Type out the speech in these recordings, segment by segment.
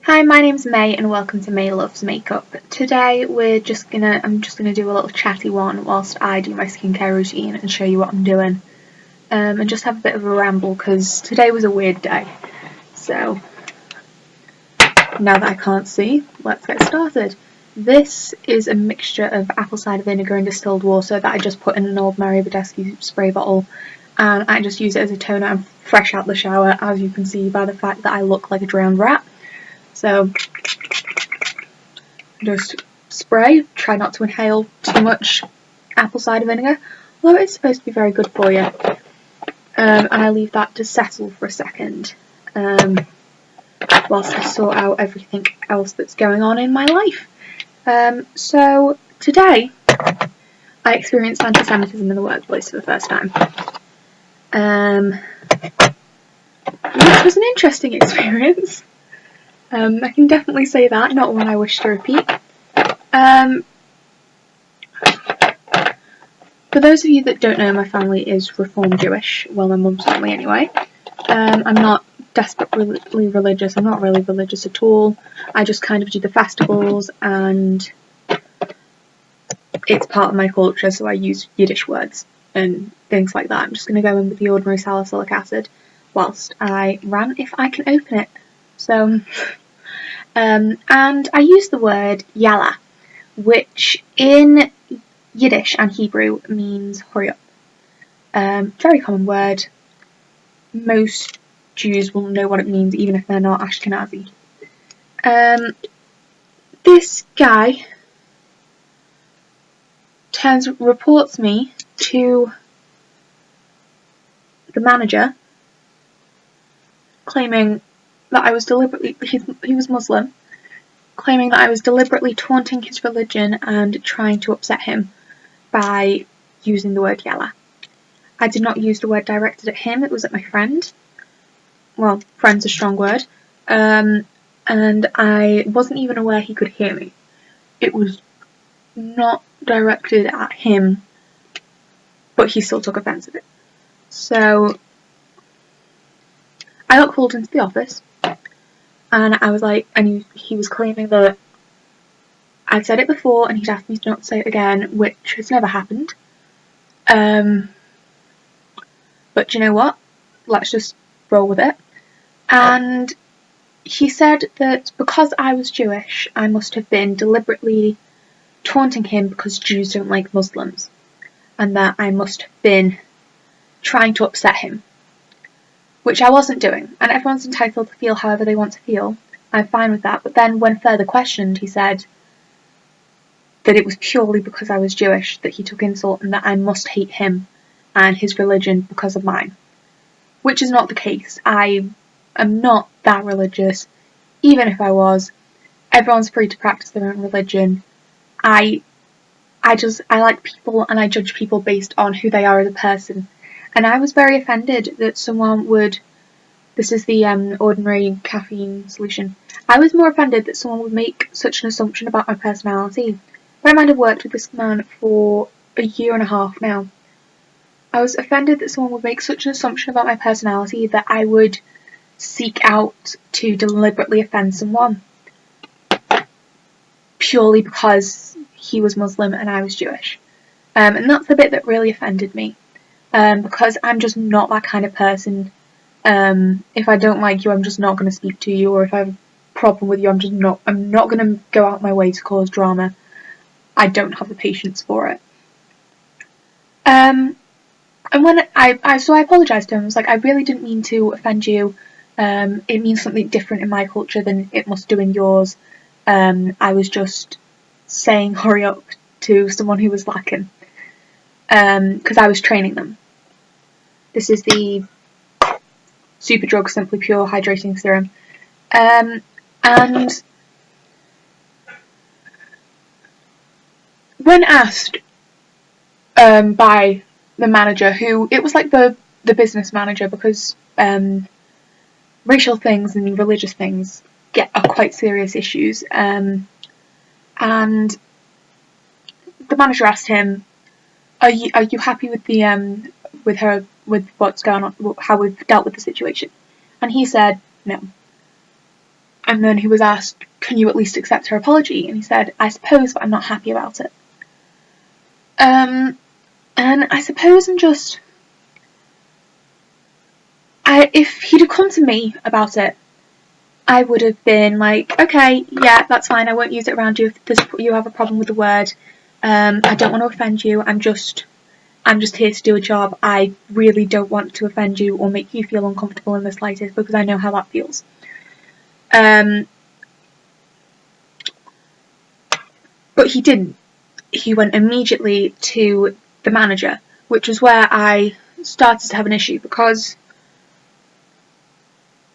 Hi, my name's May and welcome to May Loves Makeup. Today I'm just gonna do a little chatty one whilst I do my skincare routine and show you what I'm doing. And just have a bit of a ramble because today was a weird day. So now that I can't see, let's get started. This is a mixture of apple cider vinegar and distilled water that I just put in an old Mario Badescu spray bottle, and I just use it as a toner. I'm fresh out the shower, as you can see by the fact that I look like a drowned rat. So just spray, try not to inhale too much apple cider vinegar, although it's supposed to be very good for you. And I leave that to settle for a second whilst I sort out everything else that's going on in my life. So today I experienced anti-Semitism in the workplace for the first time, which was an interesting experience. I can definitely say that, not one I wish to repeat. For those of you that don't know, my family is Reform Jewish, well, my mum's family anyway. I'm not desperately religious, I'm not really religious at all. I just kind of do the festivals and it's part of my culture, so I use Yiddish words and things like that. I'm just going to go in with the ordinary salicylic acid whilst I ran if I can open it. So, and I use the word yalla, which in Yiddish and Hebrew means hurry up. Very common word. Most Jews will know what it means even if they're not Ashkenazi. This guy reports me to the manager, claiming that I was he was Muslim, claiming that I was deliberately taunting his religion and trying to upset him by using the word yalla. I did not use the word directed at him, it was at my friend. Well, friend's a strong word. And I wasn't even aware he could hear me. It was not directed at him, but he still took offence at it. So I got called into the office, and I was like, and he was claiming that I'd said it before and he'd asked me not to say it again, which has never happened. But you know what? Let's just roll with it. And he said that because I was Jewish, I must have been deliberately taunting him because Jews don't like Muslims, and that I must have been trying to upset him, which I wasn't doing, and everyone's entitled to feel however they want to feel. I'm fine with that. But then when further questioned, he said that it was purely because I was Jewish that he took insult and that I must hate him and his religion because of mine, which is not the case. I am not that religious. Even if I was, everyone's free to practice their own religion. I like people and I judge people based on who they are as a person. And I was very offended that someone would, this is the ordinary caffeine solution, I was more offended that someone would make such an assumption about my personality. Bear in mind I've worked with this man for a year and a half now. I was offended that someone would make such an assumption about my personality that I would seek out to deliberately offend someone purely because he was Muslim and I was Jewish. And that's the bit that really offended me, because I'm just not that kind of person. If I don't like you, I'm just not going to speak to you, or if I have a problem with you, I'm not going to go out my way to cause drama. I don't have the patience for it. And when I apologised to him. I was like, I really didn't mean to offend you. It means something different in my culture than it must do in yours. I was just saying hurry up to someone who was lacking, because I was training them. This is the Superdrug Simply Pure Hydrating Serum. And when asked by the manager, who, it was like the business manager, because racial things and religious things are quite serious issues, and the manager asked him, are you happy with the with what's going on, how we've dealt with the situation? And he said no. And then he was asked, can you at least accept her apology? And he said, I suppose, but I'm not happy about it. And I suppose if he'd have come to me about it, I would have been like, okay, yeah, that's fine, I won't use it around you if you have a problem with the word. I don't want to offend you, I'm just here to do a job. I really don't want to offend you or make you feel uncomfortable in the slightest, because I know how that feels. But he didn't. He went immediately to the manager, which was where I started to have an issue, because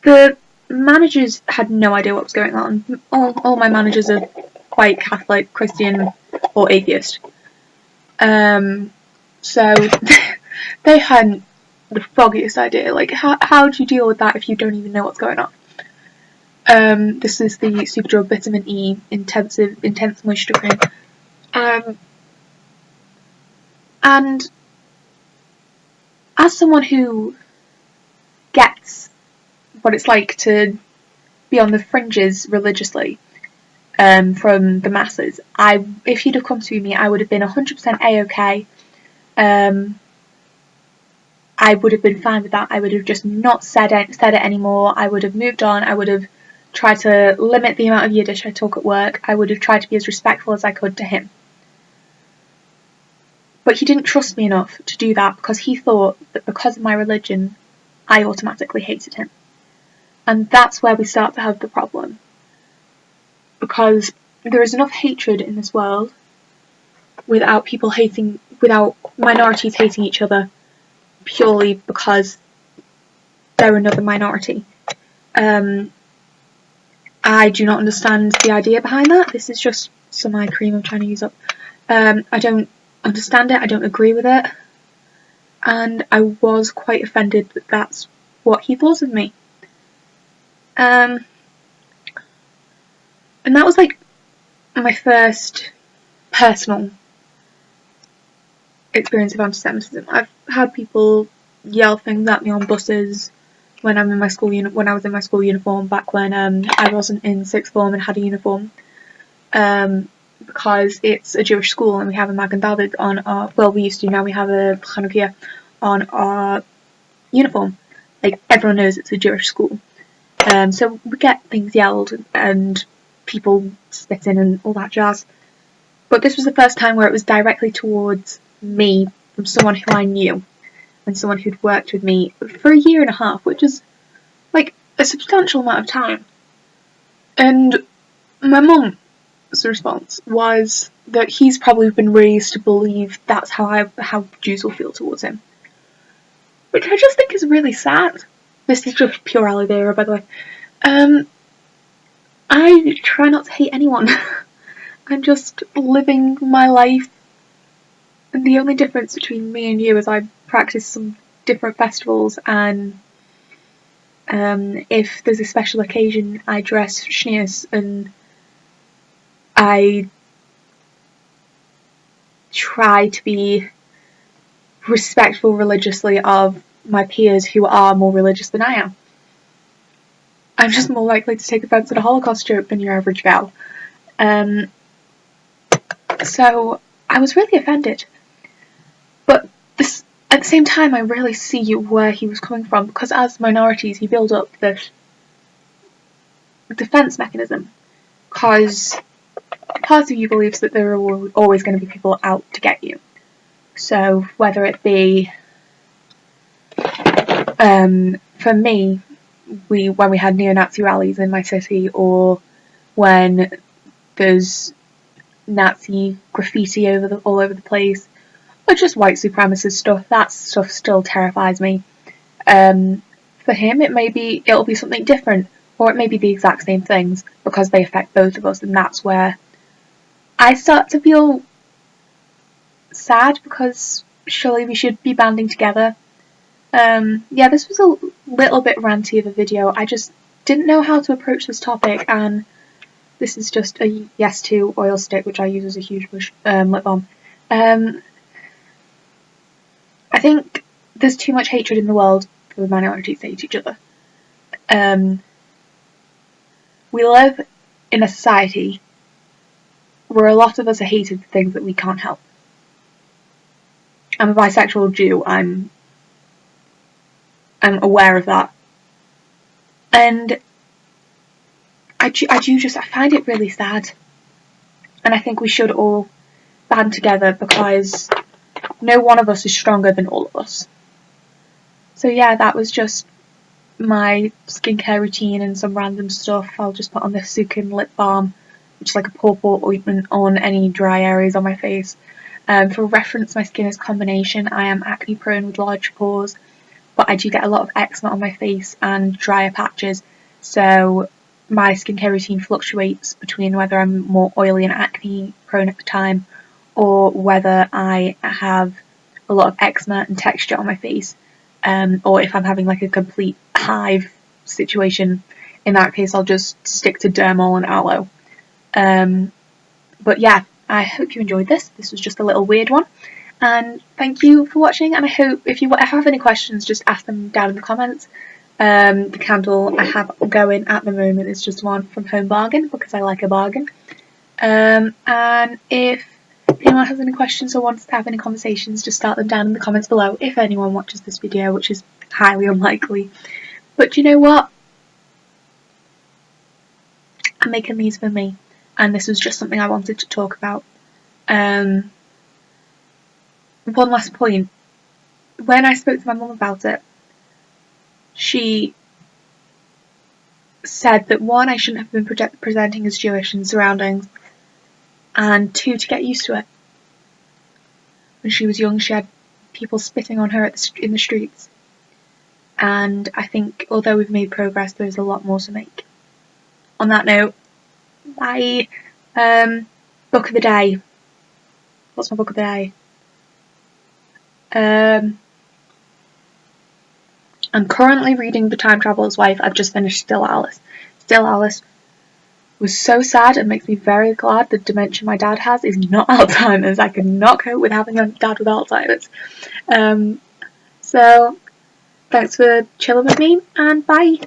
the managers had no idea what was going on. All my managers are quite Catholic, Christian, or atheist. So they hadn't the foggiest idea. Like, how do you deal with that if you don't even know what's going on? This is the Superdrug Vitamin E Intense Moisture Cream. And as someone who gets what it's like to be on the fringes religiously, from the masses, if he'd have come to me, I would have been 100% A-okay. I would have been fine with that. I would have just not said it anymore. I would have moved on. I would have tried to limit the amount of Yiddish I talk at work. I would have tried to be as respectful as I could to him. But he didn't trust me enough to do that, because he thought that because of my religion, I automatically hated him. And that's where we start to have the problem. Because there is enough hatred in this world without minorities hating each other purely because they're another minority. I do not understand the idea behind that. This is just some eye cream I'm trying to use up. I don't understand it, I don't agree with it, and I was quite offended that that's what he thought of me. And that was like my first personal experience of anti-Semitism. I've had people yell things at me on buses when I'm in my school when I was in my school uniform back when I wasn't in sixth form and had a uniform, because it's a Jewish school and we have a Magen David on our, well, we used to, now we have a Chanukah on our uniform. Like, everyone knows it's a Jewish school. So we get things yelled and people spitting and all that jazz. But this was the first time where it was directly towards me from someone who I knew and someone who'd worked with me for a year and a half, which is like a substantial amount of time. And my mum's response was that he's probably been raised to believe that's how Jews will feel towards him, which I just think is really sad. This is just pure aloe vera, by the way. I try not to hate anyone. I'm just living my life, and the only difference between me and you is I practice some different festivals, and if there's a special occasion I dress shnius, and I try to be respectful religiously of my peers who are more religious than I am. I'm just more likely to take offence at a Holocaust joke than your average gal. So I was really offended. But at the same time, I really see where he was coming from, because as minorities, you build up this defence mechanism, because part of you believes that there are always going to be people out to get you. So whether it be, for me, when we had neo-Nazi rallies in my city, or when there's Nazi graffiti all over the place, or just white supremacist stuff, that stuff still terrifies me. For him, it'll be something different, or it may be the exact same things, because they affect both of us, and that's where I start to feel sad, because surely we should be banding together. Yeah, this was a little bit ranty of a video. I just didn't know how to approach this topic, and this is just a Yes To oil stick, which I use as a huge lip balm. I think there's too much hatred in the world for the minorities to hate each other. we live in a society where a lot of us are hated for things that we can't help. I'm a bisexual Jew, I'm aware of that. And I find it really sad. And I think we should all band together, because no one of us is stronger than all of us. So yeah, that was just my skincare routine and some random stuff. I'll just put on this Sukin lip balm, which is like a purple ointment on any dry areas on my face. For reference, my skin is combination. I am acne prone with large pores, but I do get a lot of eczema on my face and drier patches. So my skincare routine fluctuates between whether I'm more oily and acne prone at the time, or whether I have a lot of eczema and texture on my face, or if I'm having like a complete hive situation. In that case, I'll just stick to Dermol and aloe. But yeah, I hope you enjoyed this. This was just a little weird one. And thank you for watching, and I hope if you have any questions, just ask them down in the comments. The candle I have going at the moment is just one from Home Bargain, because I like a bargain. And if anyone has any questions or wants to have any conversations, just start them down in the comments below, if anyone watches this video, which is highly unlikely. But you know what? I'm making these for me, and this was just something I wanted to talk about. One last point. When I spoke to my mum about it, she said that 1, I shouldn't have been presenting as Jewish in surroundings, and 2, to get used to it. When she was young, she had people spitting on her in the streets, and I think although we've made progress, there's a lot more to make. On that note, bye. Book of the day. What's my book of the day? I'm currently reading The Time Traveler's Wife. I've just finished Still Alice. Still Alice was so sad and makes me very glad the dementia my dad has is not Alzheimer's. I cannot cope with having a dad with Alzheimer's. So thanks for chilling with me, and bye.